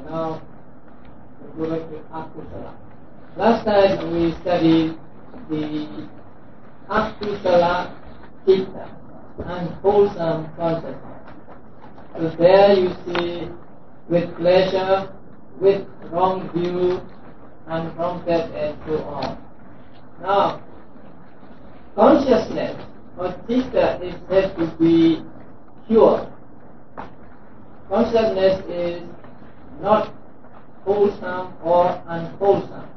Now we go back to Akusala. Last time we studied the Akusala Citta, unwholesome consciousness. So there you see with pleasure, with wrong view, unprompted and so on. Now, consciousness or citta is said to be pure. Consciousness is not wholesome or unwholesome.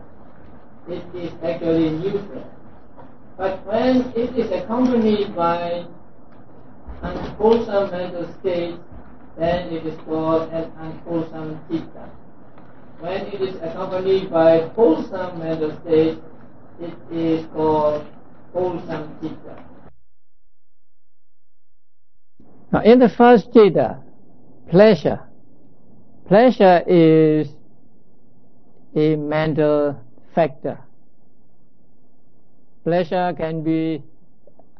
It is actually neutral. But when it is accompanied by unwholesome mental states, then it is called an unwholesome citta. When it is accompanied by wholesome mental states, it is called wholesome citta. Now in the first citta, pleasure. Pleasure is a mental factor. Pleasure can be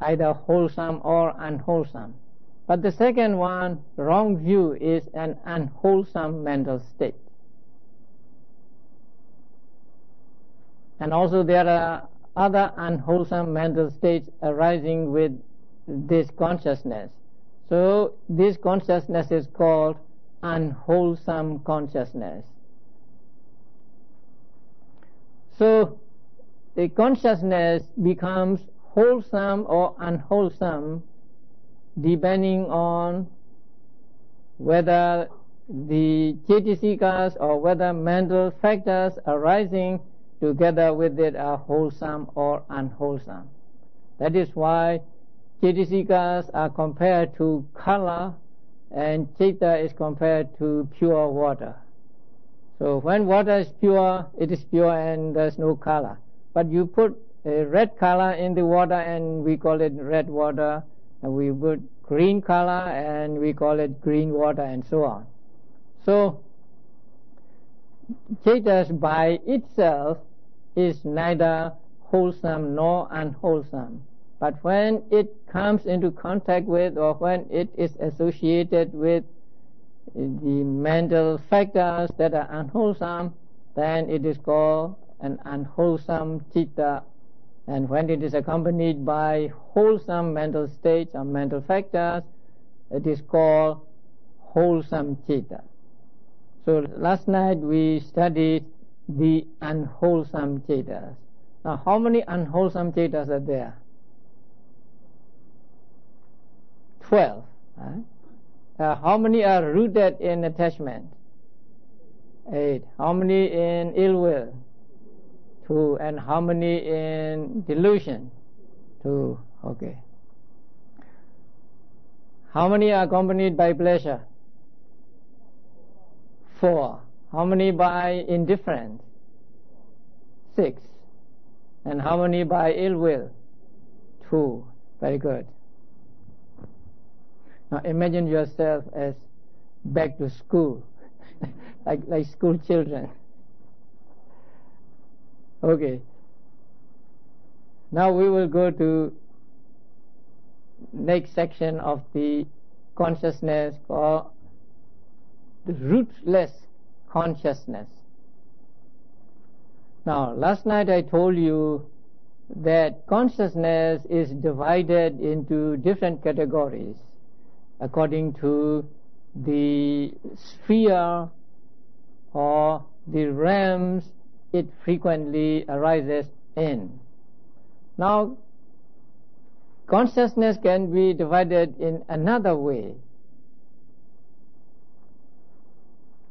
either wholesome or unwholesome. But the second one, wrong view, is an unwholesome mental state. And also there are other unwholesome mental states arising with this consciousness. So this consciousness is called unwholesome consciousness. So the consciousness becomes wholesome or unwholesome depending on whether the cetasikas or whether mental factors arising together with it are wholesome or unwholesome. That is why cetasikas are compared to color and citta is compared to pure water. So when water is pure, it is pure and there's no color. But you put a red color in the water and we call it red water, and we put green color and we call it green water, and so on. So cittas by itself is neither wholesome nor unwholesome. But when it comes into contact with or when it is associated with the mental factors that are unwholesome, then it is called an unwholesome citta. And when it is accompanied by wholesome mental states or mental factors, it is called wholesome citta. So last night we studied the unwholesome cittas. Now how many unwholesome cittas are there? 12. How many are rooted in attachment? 8. How many in ill will? 2. And how many in delusion? 2. Okay. How many are accompanied by pleasure? 4. How many by indifference? 6. And how many by ill will? 2. Very good. Now imagine yourself as back to school, like school children. Okay. Now we will go to next section of the consciousness called the rootless consciousness. Now last night I told you that consciousness is divided into different categories according to the sphere or the realms it frequently arises in. Now, consciousness can be divided in another way,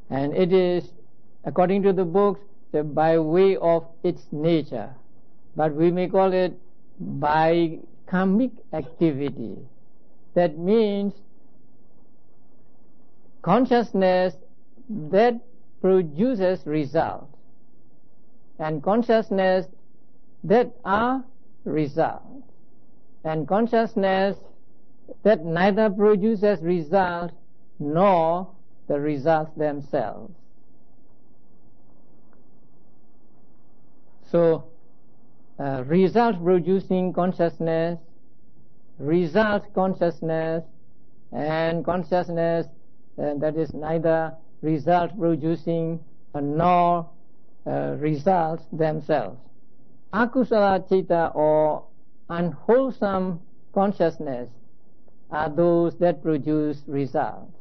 and it is, according to the books, by way of its nature, but we may call it by karmic activity. That means consciousness that produces result, and consciousness that are results, and consciousness that neither produces result nor the results themselves. So result producing consciousness, result consciousness, and consciousness that is neither result producing nor results themselves. Akusala Citta or unwholesome consciousness are those that produce results.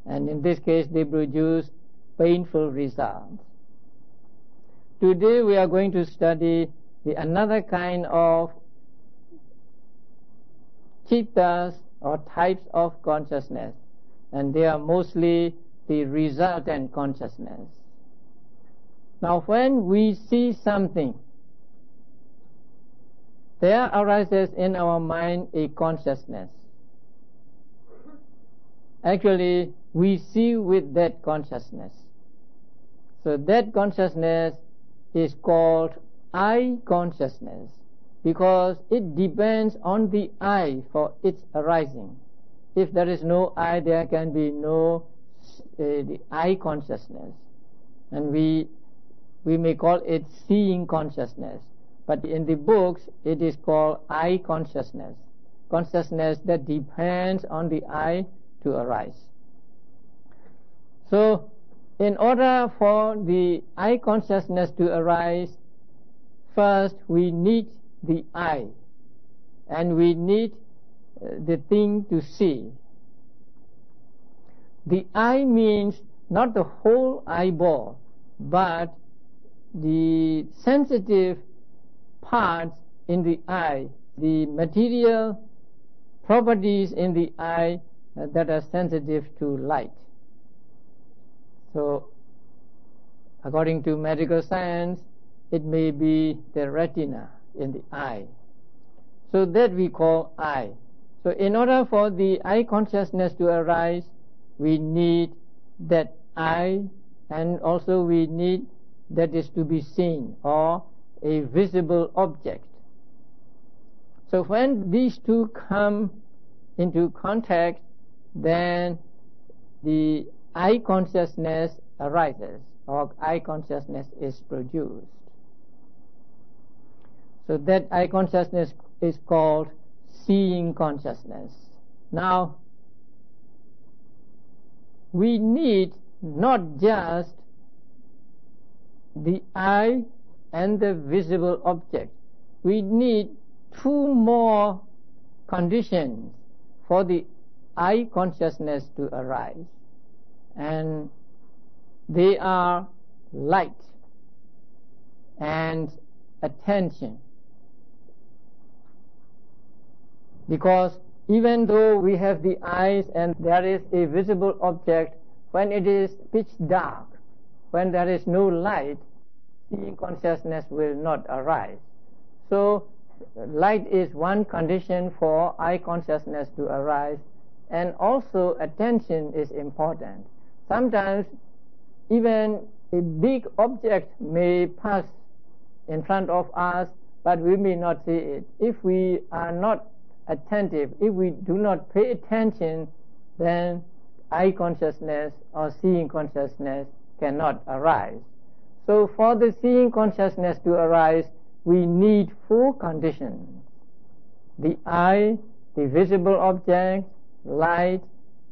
And in this case, they produce painful results. Today we are going to study another kind of cittas or types of consciousness, and they are mostly the resultant consciousness. Now when we see something, there arises in our mind a consciousness. Actually, we see with that consciousness. So that consciousness is called I consciousness, because it depends on the I for its arising. If there is no I, there can be no the I consciousness, and we may call it seeing consciousness, but in the books it is called I consciousness, consciousness that depends on the I to arise. So in order for the I consciousness to arise, first we need the I, and we need the thing to see. The eye means not the whole eyeball, but the sensitive parts in the eye, the material properties in the eye that are sensitive to light. So according to medical science, it may be the retina in the eye. So that we call eye. So in order for the eye consciousness to arise, we need that eye, and also we need that is to be seen, or a visible object. So when these two come into contact, then the eye consciousness arises, or eye consciousness is produced. So that eye consciousness is called seeing consciousness. Now, we need not just the eye and the visible object. We need two more conditions for the eye consciousness to arise, and they are light and attention. Because even though we have the eyes and there is a visible object, when it is pitch dark, when there is no light, seeing consciousness will not arise. So light is one condition for eye consciousness to arise, and also attention is important. Sometimes even a big object may pass in front of us, but we may not see it. If we are not attentive, if we do not pay attention, then eye consciousness or seeing consciousness cannot arise. So for the seeing consciousness to arise, we need four conditions: the eye, the visible object, light,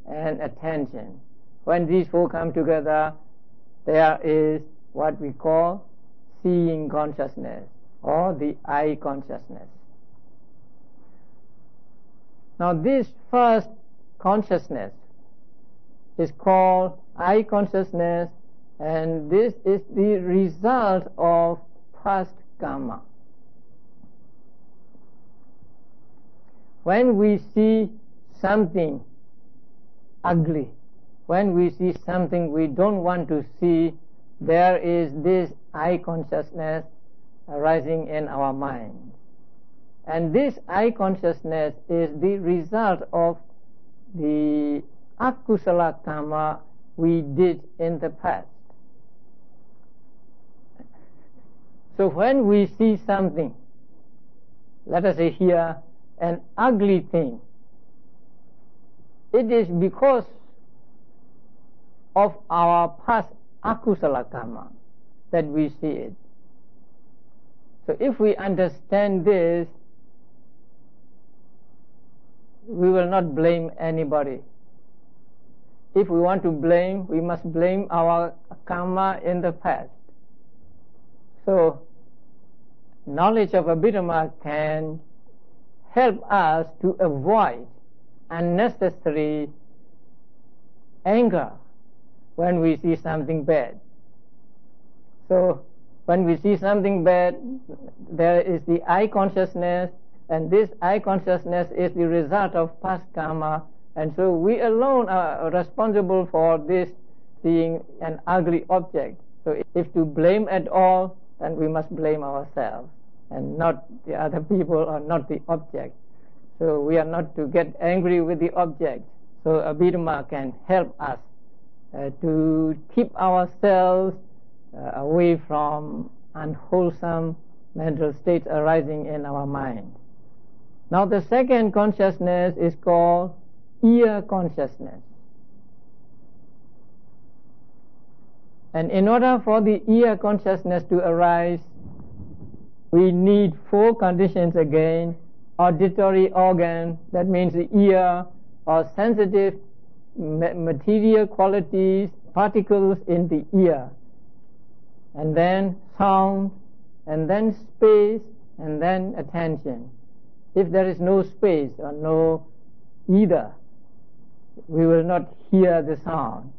and attention. When these four come together, there is what we call seeing consciousness, or the eye consciousness. Now this first consciousness is called eye consciousness, and this is the result of past karma. When we see something ugly, when we see something we don't want to see, there is this eye consciousness arising in our mind. And this eye consciousness is the result of the akusala kamma we did in the past. So when we see something, let us say here, an ugly thing, it is because of our past akusala kamma that we see it. So if we understand this, we will not blame anybody. if we want to blame, we must blame our karma in the past. So, knowledge of Abhidhamma can help us to avoid unnecessary anger when we see something bad. So, when we see something bad, there is the I consciousness, and this I consciousness is the result of past karma, and so we alone are responsible for this seeing an ugly object. So if to blame at all, then we must blame ourselves and not the other people or not the object. So we are not to get angry with the object. So Abhidhamma can help us to keep ourselves away from unwholesome mental states arising in our mind. Now the second consciousness is called ear consciousness. And in order for the ear consciousness to arise, we need 4 conditions again. Auditory organ, that means the ear, or sensitive material qualities, particles in the ear. And then sound, and then space, and then attention. If there is no space or no either, we will not hear the sound.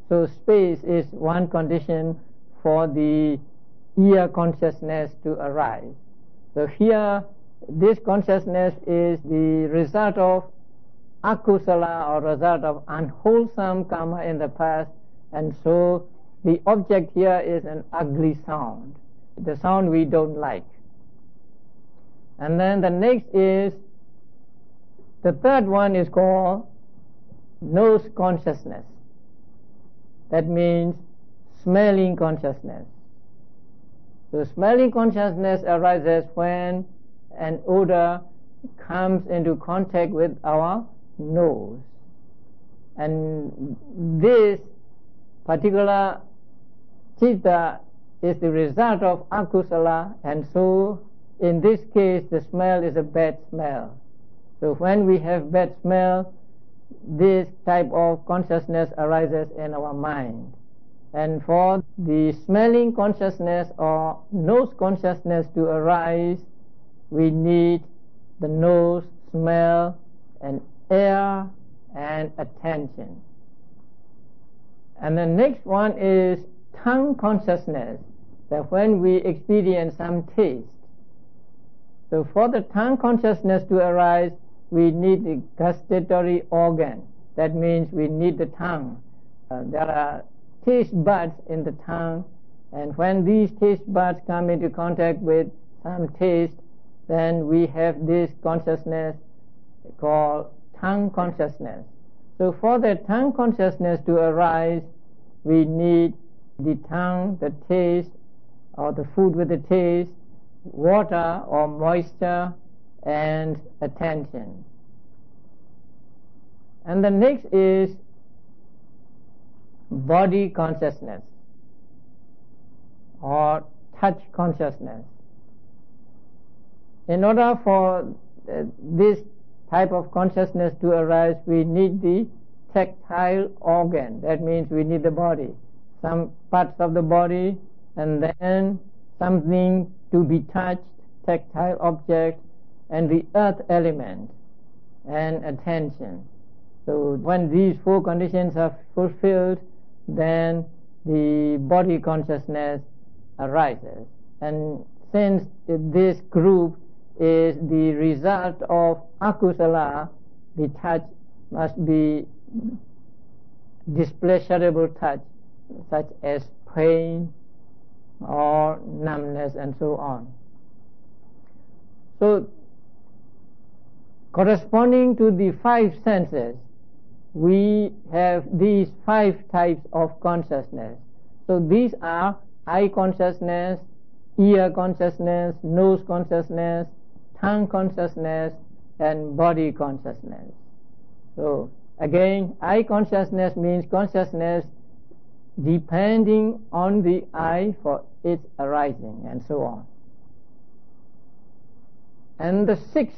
So space is one condition for the ear consciousness to arise. So here, this consciousness is the result of akusala, or result of unwholesome karma in the past, and so the object here is an ugly sound, the sound we don't like. And then the next is, the third one is called nose consciousness. That means smelling consciousness. So smelling consciousness arises when an odor comes into contact with our nose. And this particular citta is the result of akusala, and so in this case the smell is a bad smell. So when we have bad smell, this type of consciousness arises in our mind. And for the smelling consciousness or nose consciousness to arise, we need the nose, smell, and air, and attention. And the next one is tongue consciousness, that when we experience some taste. So for the tongue consciousness to arise, we need the gustatory organ. That means we need the tongue. There are taste buds in the tongue, and when these taste buds come into contact with some taste, then we have this consciousness called tongue consciousness. So for the tongue consciousness to arise, we need the tongue, the taste, or the food with the taste, water or moisture, and attention. And the next is body consciousness or touch consciousness. In order for this type of consciousness to arise, we need the tactile organ. That means we need the body, some parts of the body, and then something to be touched, tactile object, and the earth element, and attention. So when these 4 conditions are fulfilled, then the body consciousness arises. And since this group is the result of akusala, the touch must be displeasurable touch, such as pain or numbness and so on. So corresponding to the 5 senses, we have these 5 types of consciousness. So these are eye consciousness, ear consciousness, nose consciousness, tongue consciousness, and body consciousness. So again, eye consciousness means consciousness depending on the eye for its arising, and so on. And the 6th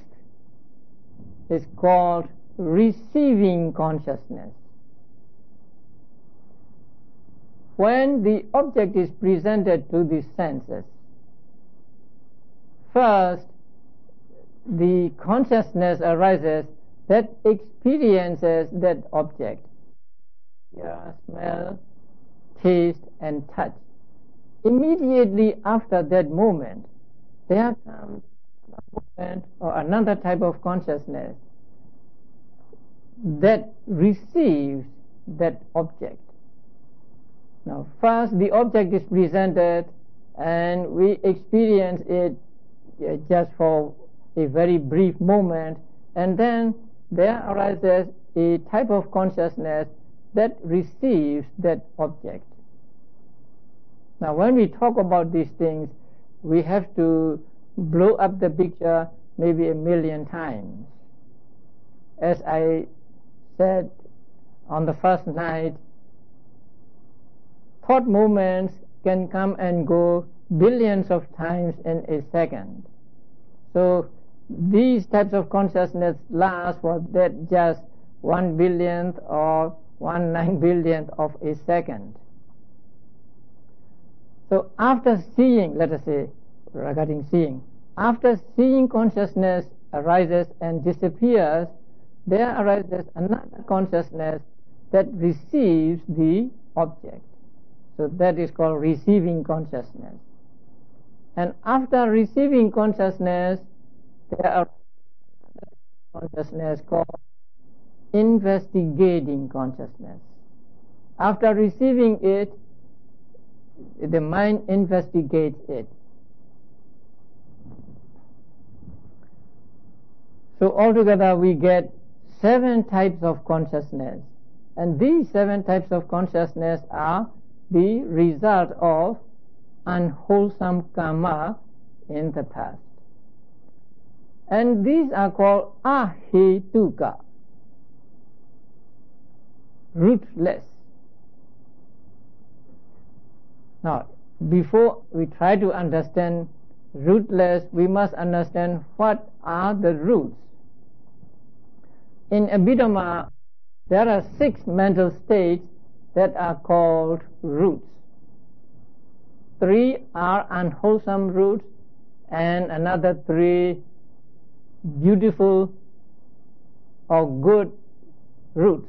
is called receiving consciousness. when the object is presented to the senses, first the consciousness arises that experiences that object. Hear, smell, taste and touch. Immediately after that moment, there comes a moment or another type of consciousness that receives that object. Now, first the object is presented and we experience it just for a very brief moment, and then there arises a type of consciousness that receives that object. Now, when we talk about these things, we have to blow up the picture maybe 1,000,000 times. As I said on the first night, thought movements can come and go billions of times in a second. So these types of consciousness last for that just 1/100000th or 1/9,000,000th of a second. So after seeing, let us say, regarding seeing, after seeing consciousness arises and disappears, there arises another consciousness that receives the object. So that is called receiving consciousness. And after receiving consciousness, there are consciousness called investigating consciousness. After receiving it, the mind investigates it. So altogether we get 7 types of consciousness, and these 7 types of consciousness are the result of unwholesome kamma in the past. And these are called Ahetuka, rootless. Now, before we try to understand rootless, we must understand what are the roots. In Abhidhamma, there are 6 mental states that are called roots. 3 are unwholesome roots and another 3 beautiful or good roots.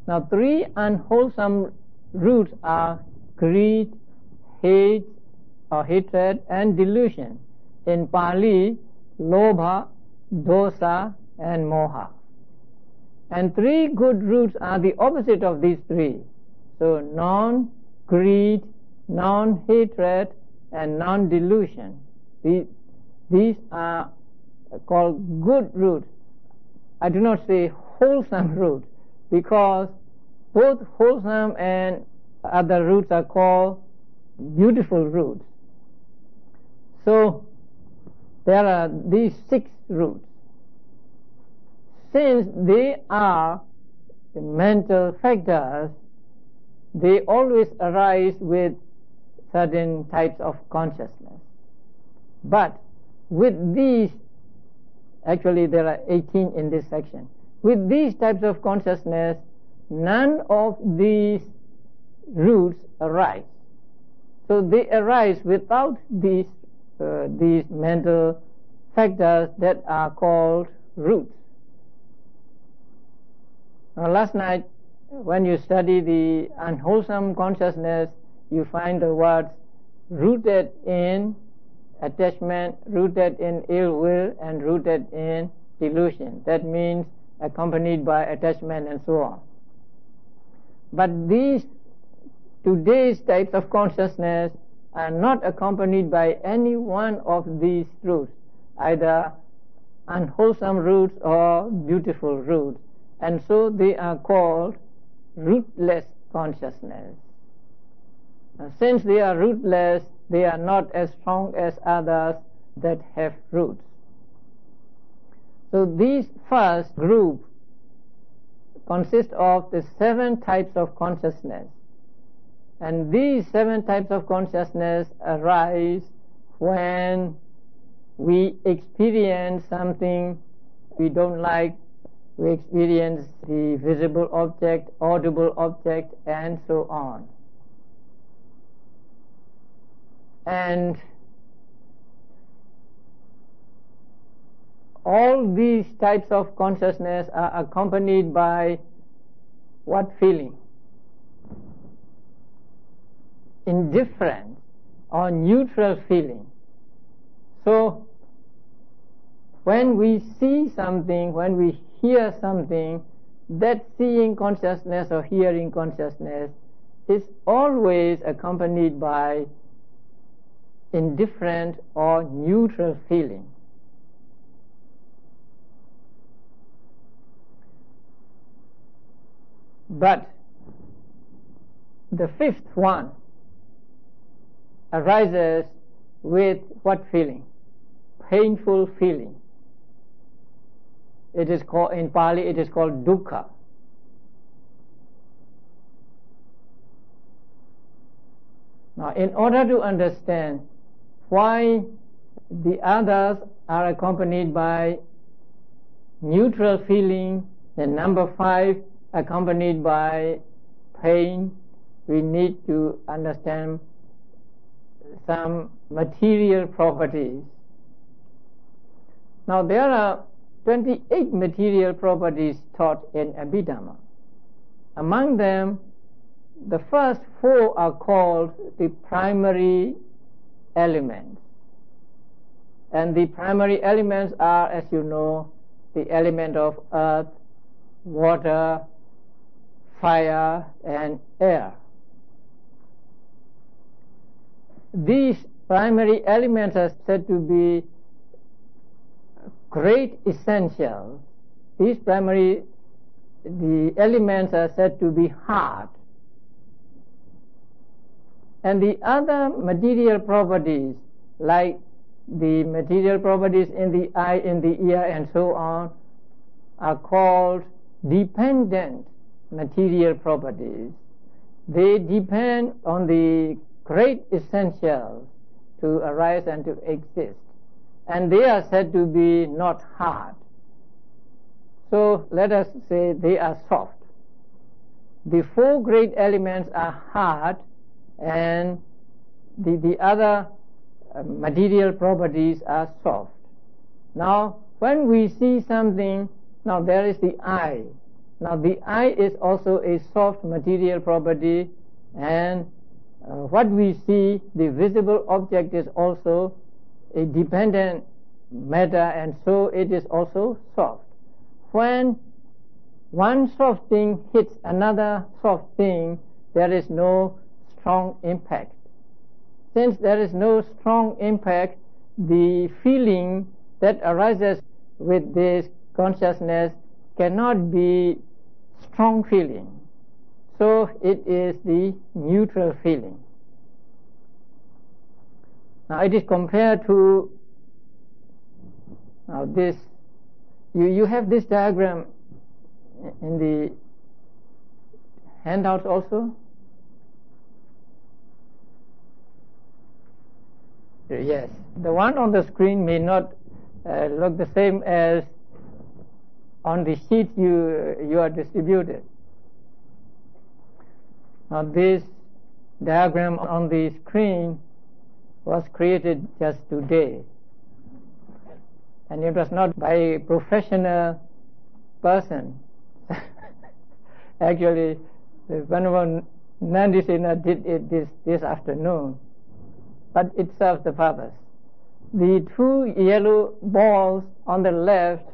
Now 3 unwholesome roots are greed, hate or hatred and delusion. In Pali, lobha, dosa and moha. And 3 good roots are the opposite of these 3. So non-greed, non-hatred and non-delusion. These are called good roots. I do not say wholesome roots, because both wholesome and other roots are called beautiful roots. So there are these 6 roots. Since they are the mental factors, they always arise with certain types of consciousness. But with these, actually there are 18 in this section, with these types of consciousness, none of these roots arise. So they arise without these mental factors that are called roots. Now, last night, when you study the unwholesome consciousness, you find the words rooted in attachment, rooted in ill will, and rooted in delusion. That means accompanied by attachment and so on. But these today's types of consciousness are not accompanied by any one of these roots, either unwholesome roots or beautiful roots. And so they are called rootless consciousness. And since they are rootless, they are not as strong as others that have roots. So these first group consists of the 7 types of consciousness. And these 7 types of consciousness arise when we experience something we don't like. We experience the visible object, audible object, and so on. And all these types of consciousness are accompanied by what feeling? Indifference or neutral feeling. So when we see something, when we hear something, that seeing consciousness or hearing consciousness is always accompanied by indifferent or neutral feeling. But the fifth one arises with what feeling? Painful feeling. It is called, in Pali, it is called dukkha. Now, in order to understand why the others are accompanied by neutral feeling, and number 5 accompanied by pain, we need to understand some material properties. Now, there are 28 material properties taught in Abhidhamma. Among them, the first 4 are called the primary elements. And the primary elements are, as you know, the element of earth, water, fire, and air. These primary elements are said to be great essentials. The elements are said to be hard. And the other material properties, like the material properties in the eye, in the ear, and so on, are called dependent material properties. They depend on the great essentials to arise and to exist. And they are said to be not hard. So let us say they are soft. The 4 great elements are hard, and the other material properties are soft. Now, when we see something, now there is the eye. Now, the eye is also a soft material property, and what we see, the visible object, is also a dependent matter, and so it is also soft. When one soft thing hits another soft thing, there is no strong impact. Since there is no strong impact, the feeling that arises with this consciousness cannot be strong feeling. So it is the neutral feeling. Now it is compared to this. You have this diagram in the handouts also? Yes. The one on the screen may not look the same as on the sheet you are distributed. Now this diagram on the screen was created just today, and it was not by a professional person. Actually, the Venerable Nandisena did it this afternoon, but it serves the purpose. The 2 yellow balls on the left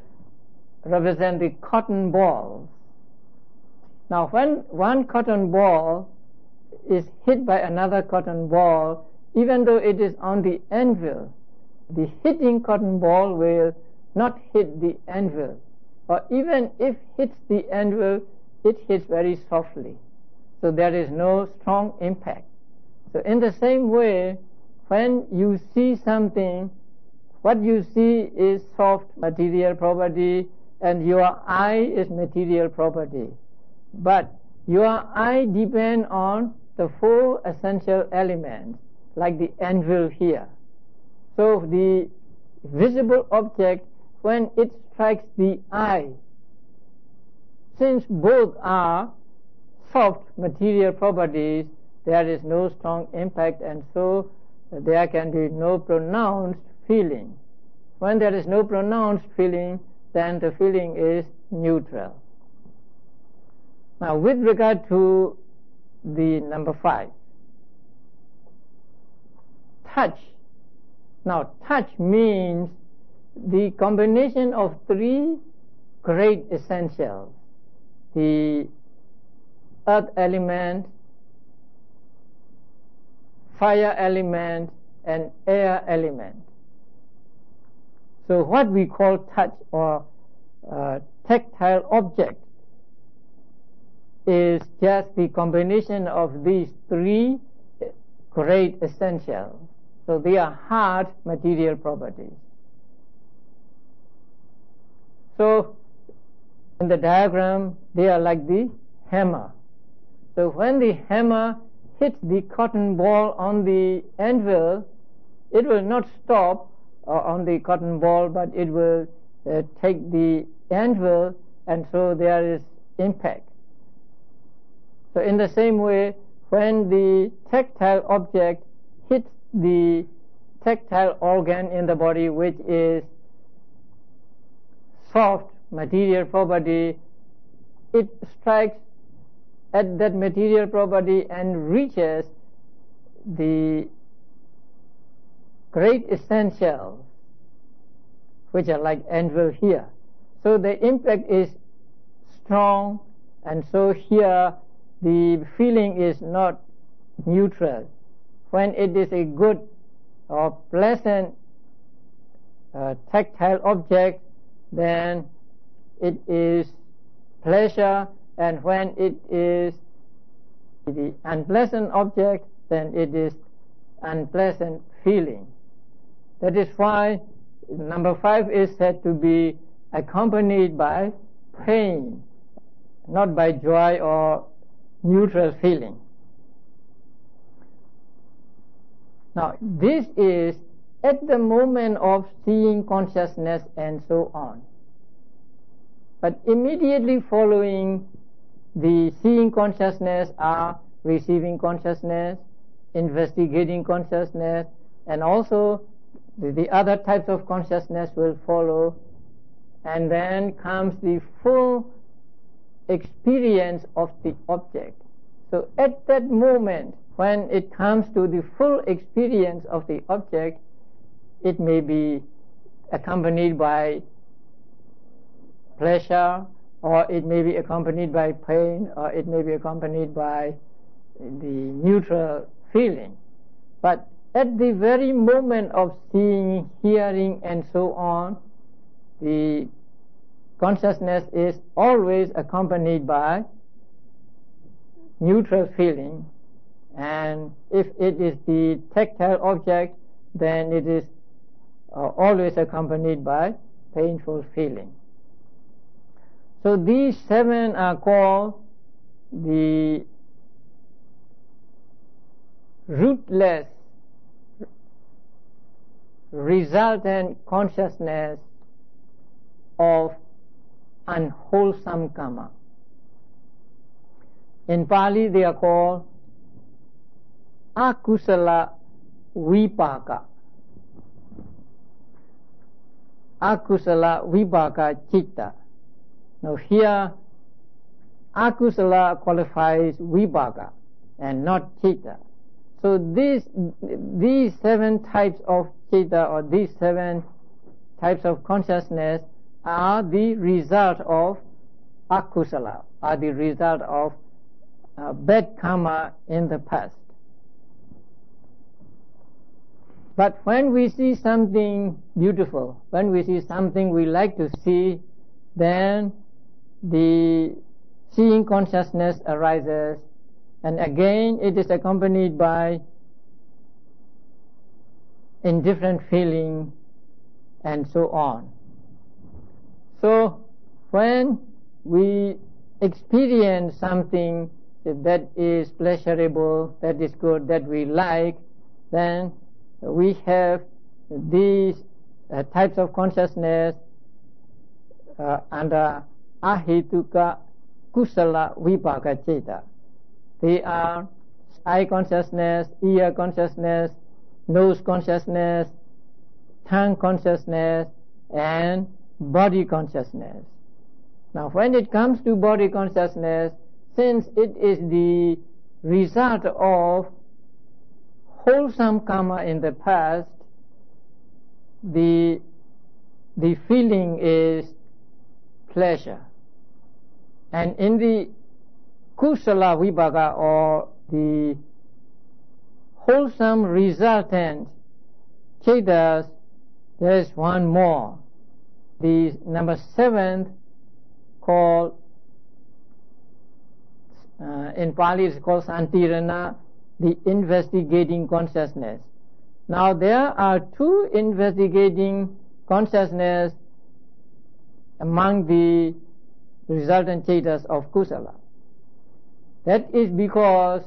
represent the cotton balls. Now, when one cotton ball is hit by another cotton ball, even though it is on the anvil, the hitting cotton ball will not hit the anvil. Or even if hits the anvil, it hits very softly. So there is no strong impact. So in the same way, when you see something, what you see is soft material property, and your eye is material property. But your eye depends on the 4 essential elements, like the anvil here. So the visible object, when it strikes the eye, since both are soft material properties, there is no strong impact, and so there can be no pronounced feeling. When there is no pronounced feeling, then the feeling is neutral. Now, with regard to the number 5, touch. Now, touch means the combination of 3 great essentials: the earth element, fire element, and air element. So what we call touch or tactile object is just the combination of these 3 great essentials. So they are hard material properties. So in the diagram, they are like the hammer. So when the hammer hits the cotton ball on the anvil, it will not stop on the cotton ball, but it will take the anvil, and so there is impact. So in the same way, when the tactile object hits the tactile organ in the body, which is soft material property, it strikes at that material property and reaches the great essentials, which are like anvil here. So the impact is strong, and so here the feeling is not neutral. When it is a good or pleasant tactile object, then it is pleasure, and when it is the unpleasant object, then it is unpleasant feeling. That is why number 5 is said to be accompanied by pain, not by joy or neutral feeling. Now, this is at the moment of seeing consciousness and so on. But immediately following the seeing consciousness are receiving consciousness, investigating consciousness, and also the other types of consciousness will follow, and then comes the full experience of the object. So at that moment, when it comes to the full experience of the object, it may be accompanied by pleasure, or it may be accompanied by pain, or it may be accompanied by the neutral feeling. But at the very moment of seeing, hearing, and so on, the consciousness is always accompanied by neutral feeling, and if it is the tactile object, then it is always accompanied by painful feeling. So these 7 are called the rootless resultant consciousness of unwholesome kamma. In Pali, they are called Akusala Vipaka. Akusala Vipaka Citta. Now here, Akusala qualifies Vipaka and not Citta. So these 7 types of Citta, or these 7 types of consciousness, are the result of Akusala, are the result of bad karma in the past. But when we see something beautiful, when we see something we like to see, then the seeing consciousness arises, and again it is accompanied by indifferent feeling and so on. So when we experience something that is pleasurable, that is good, that we like, then we have these types of consciousness under Ahetuka Kusala Vipaka Citta. They are eye consciousness, ear consciousness, nose consciousness, tongue consciousness, and body consciousness. Now, when it comes to body consciousness, since it is the result of wholesome karma in the past, the feeling is pleasure. And in the kusala vibhaka, or the wholesome resultant cittas, there is one more. The number 7th, called in Pali is called santirana, the investigating consciousness. Now there are 2 investigating consciousness among the resultant cittas of kusala. That is because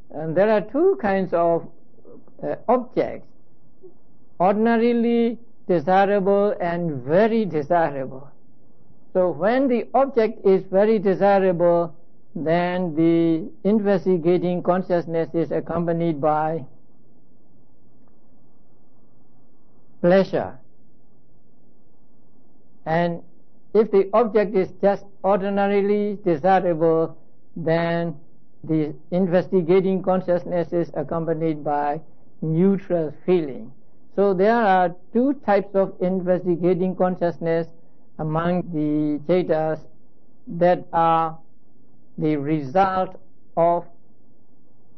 there are 2 kinds of objects, ordinarily desirable and very desirable. So when the object is very desirable, then the investigating consciousness is accompanied by pleasure. And if the object is just ordinarily desirable, then the investigating consciousness is accompanied by neutral feeling. So there are 2 types of investigating consciousness among the cittas that are the result of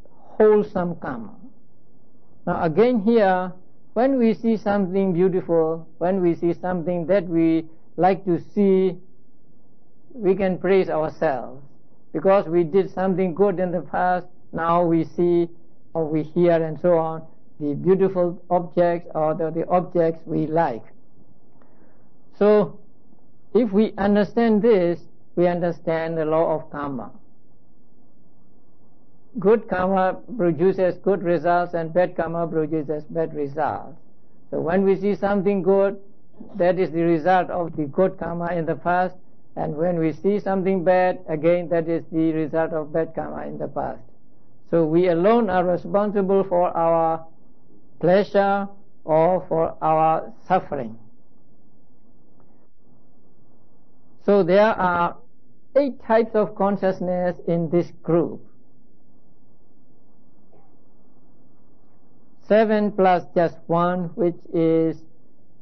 wholesome karma. Now again here, when we see something beautiful, when we see something that we like to see, we can praise ourselves. Because we did something good in the past, now we see or we hear and so on the beautiful objects or the objects we like. So if we understand this, we understand the law of karma. Good karma produces good results and bad karma produces bad results. So when we see something good, that is the result of the good karma in the past, and when we see something bad, again that is the result of bad karma in the past. So we alone are responsible for our pleasure or for our suffering. So there are 8 types of consciousness in this group. 7 plus just 1, which is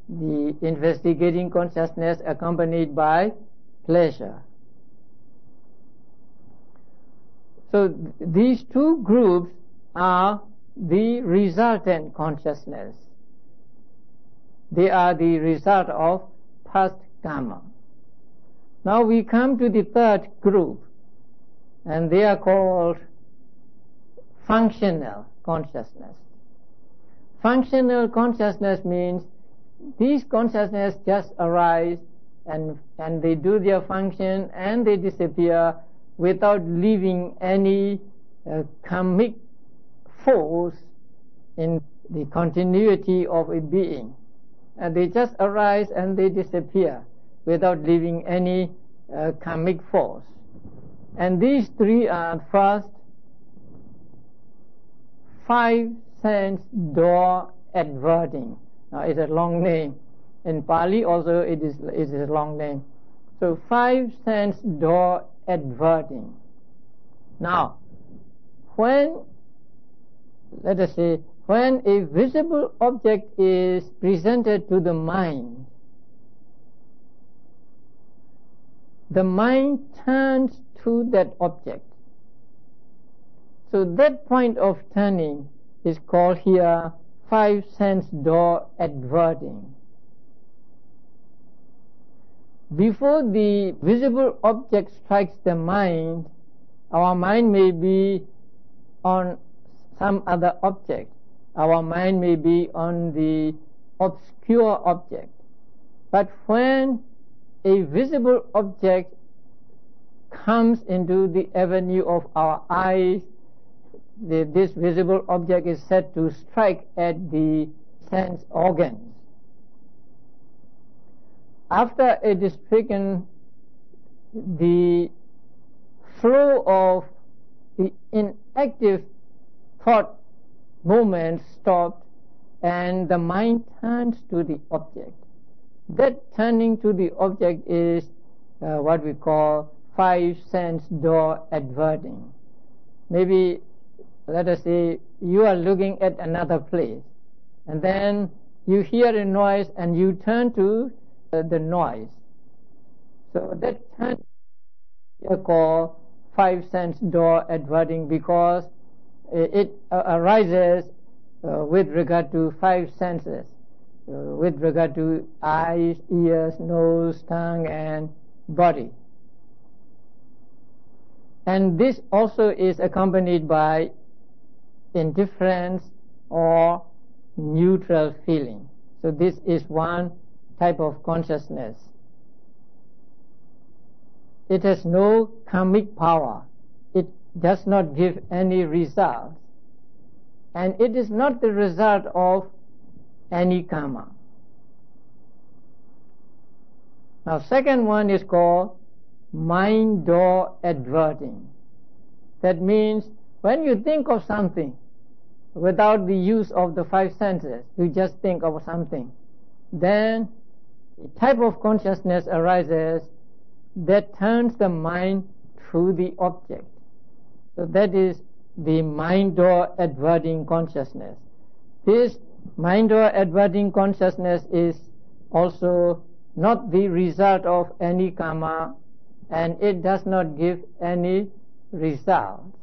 the investigating consciousness accompanied by pleasure. So these 2 groups are the resultant consciousness. They are the result of past karma. Now we come to the 3rd group, and they are called functional consciousness. Functional consciousness means these consciousness just arise and they do their function and they disappear without leaving any karmic force in the continuity of a being. And they just arise and they disappear without leaving any karmic force. And these 3 are first, 5 sense door adverting. Now it's a long name. In Pali also it is a long name. So 5 sense door adverting. Now, when, let us say, when a visible object is presented to the mind, the mind turns to that object. So that point of turning is called here 5 sense door adverting. Before the visible object strikes the mind, our mind may be on some other object. Our mind may be on the obscure object. But when a visible object comes into the avenue of our eyes, this visible object is said to strike at the sense organs. After it is stricken, the flow of the inactive thought movement stopped, and the mind turns to the object. That turning to the object is what we call five sense door adverting. Maybe, let us say, you are looking at another place, and then you hear a noise and you turn to the noise. So that turn is called five sense door adverting, because it arises with regard to five senses, with regard to eyes, ears, nose, tongue, and body. And this also is accompanied by indifference or neutral feeling. So this is one type of consciousness. It has no karmic power. It does not give any results. And it is not the result of any karma. Now, second one is called mind door adverting. That means when you think of something without the use of the five senses, you just think of something, then a type of consciousness arises that turns the mind to the object. So that is the mind door adverting consciousness. This mind door adverting consciousness is also not the result of any karma, and it does not give any results.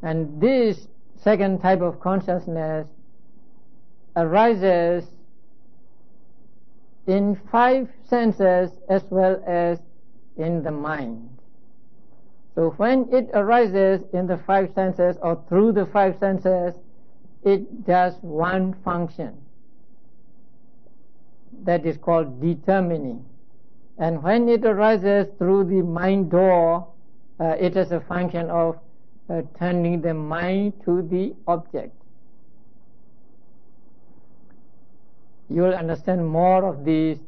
And this second type of consciousness arises in five senses as well as in the mind. So when it arises in the five senses or through the five senses, it does one function. That is called determining. And when it arises through the mind door, it has a function of turning the mind to the object. You will understand more of this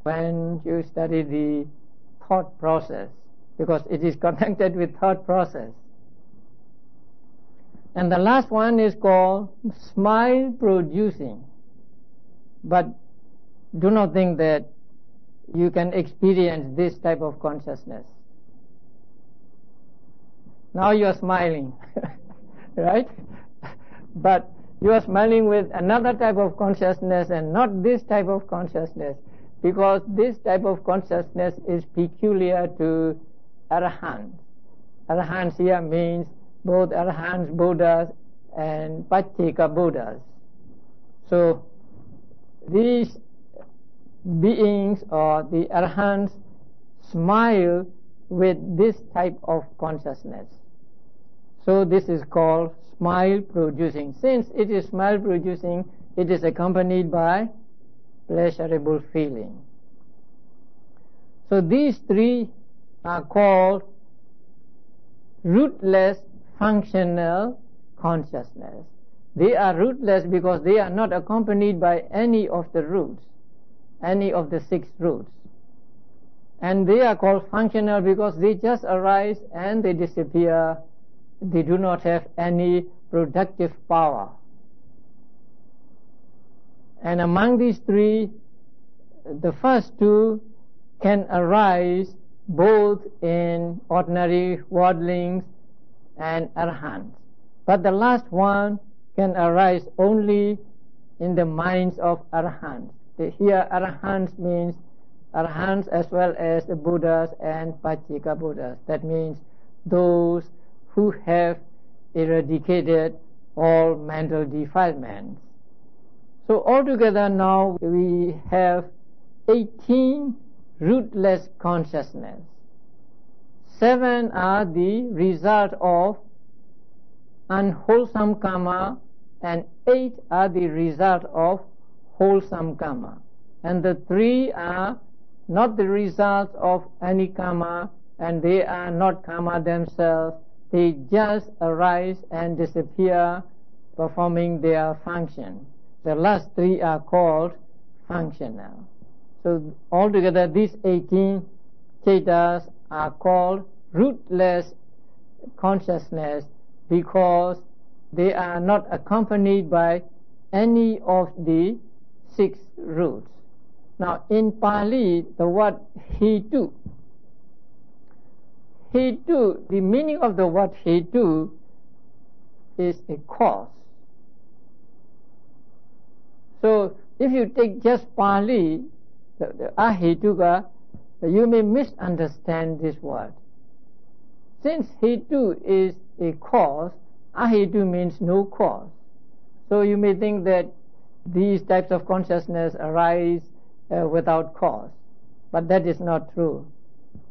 when you study the thought process, because it is connected with thought process. And the last one is called smile producing. But do not think that you can experience this type of consciousness. Now you are smiling, right? But you are smiling with another type of consciousness and not this type of consciousness, because this type of consciousness is peculiar to Arahants. Arahants here means both Arahants, Buddhas, and Pacceka Buddhas. So these beings or the Arahants smile with this type of consciousness. So this is called smile producing. Since it is smile producing, it is accompanied by pleasurable feeling. So these three are called rootless functional consciousness. They are rootless because they are not accompanied by any of the roots, any of the 6 roots. And they are called functional because they just arise and they disappear. They do not have any productive power. And among these three, the first two can arise both in ordinary worldlings and arahants. But the last one can arise only in the minds of arahants. Here arahants means arahants as well as the Buddhas and Pacceka Buddhas. That means those who have eradicated all mental defilements. So altogether now we have 18 rootless consciousness. 7 are the result of unwholesome karma, and 8 are the result of wholesome karma. And the 3 are not the result of any karma, and they are not karma themselves. They just arise and disappear, performing their function. The last 3 are called functional. So altogether these 18 cittas are called rootless consciousness because they are not accompanied by any of the 6 roots. Now in Pali, the word hetu, the meaning of the word hetu is a cause. So if you take just Pali, the Ahetuka, you may misunderstand this word. Since hetu is a cause, Ahetu means no cause. So you may think that these types of consciousness arise without cause. But that is not true.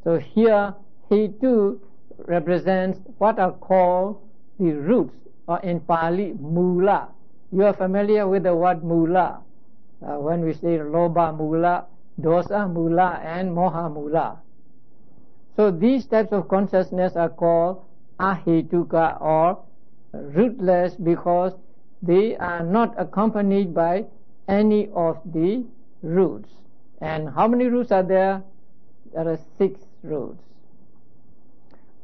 So here, hetu represents what are called the roots, or in Pali, mula. You are familiar with the word mula. When we say loba mula, dosa mula, and moha mula. So these types of consciousness are called ahetuka, or rootless, because they are not accompanied by any of the roots. And how many roots are there? There are 6 roots.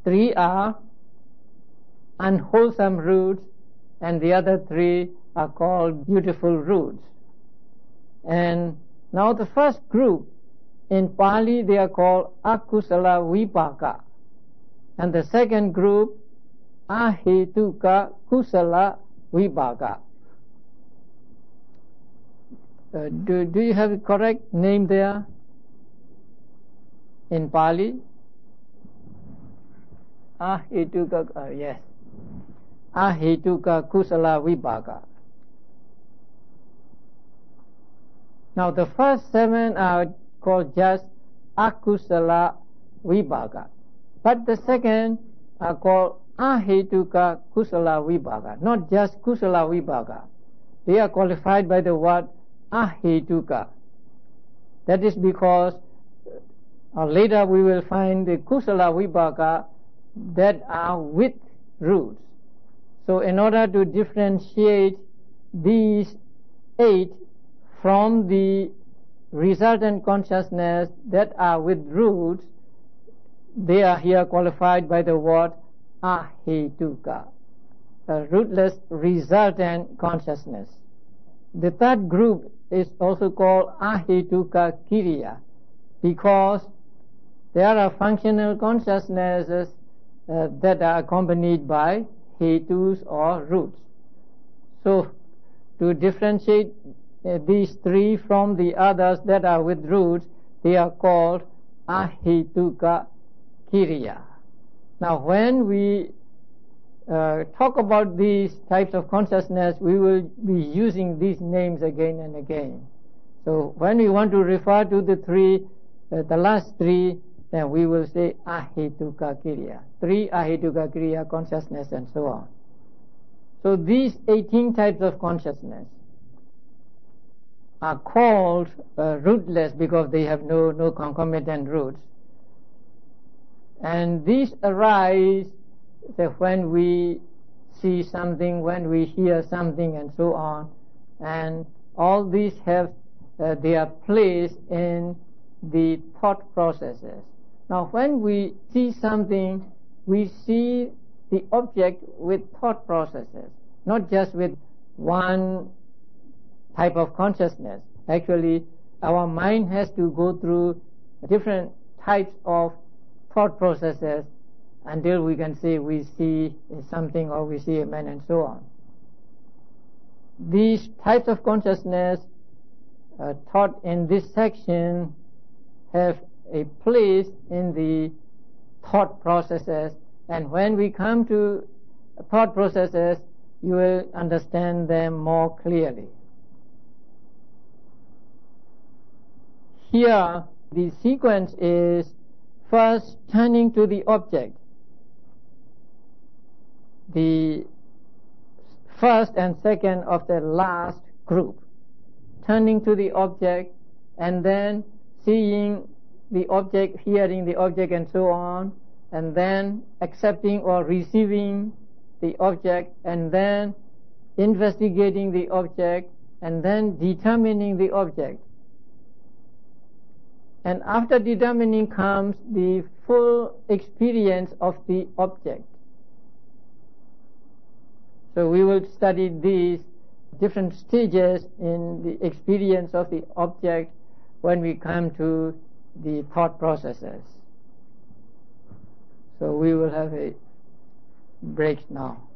3 are unwholesome roots, and the other 3 are called beautiful roots. And now the first group, in Pali they are called Akusala Vipaka, and the second group Ahetuka Kusala Vipaka. Do you have a correct name there in Pali? Ahetuka, yes. Ahetuka Kusala Vipaka. Now the first 7 are called just Akusala Vipaka, but the second are called Ahetuka Kusala Vipaka, not just Kusala Vipaka. They are qualified by the word Ahetuka. That is because later we will find the Kusala Vipaka that are with roots. So in order to differentiate these 8 from the resultant consciousness that are with roots, they are here qualified by the word Ahetuka, a rootless resultant consciousness. The third group is also called Ahetuka Kiriya, because there are functional consciousnesses that are accompanied by hetus or roots. So to differentiate these 3 from the others that are with roots, they are called Ahetuka Kiriya. Now when we talk about these types of consciousness, we will be using these names again and again. So when we want to refer to the last 3, then we will say Ahetuka Kiriya, 3 Ahetuka Kiriya consciousness, and so on. So these 18 types of consciousness are called rootless because they have no concomitant roots. And these arise when we see something, when we hear something, and so on. And all these have their place in the thought processes. Now when we see something, we see the object with thought processes, not just with one type of consciousness. Actually, our mind has to go through different types of thought processes until we can say we see something or we see a man, and so on. These types of consciousness taught in this section have a place in the thought processes, and when we come to thought processes, you will understand them more clearly. Here the sequence is first turning to the object. The first and second of the last group, turning to the object, and then seeing the object, hearing the object, and so on, and then accepting or receiving the object, and then investigating the object, and then determining the object. And after determining comes the full experience of the object. So we will study these different stages in the experience of the object when we come to the thought processes. So we will have a break now.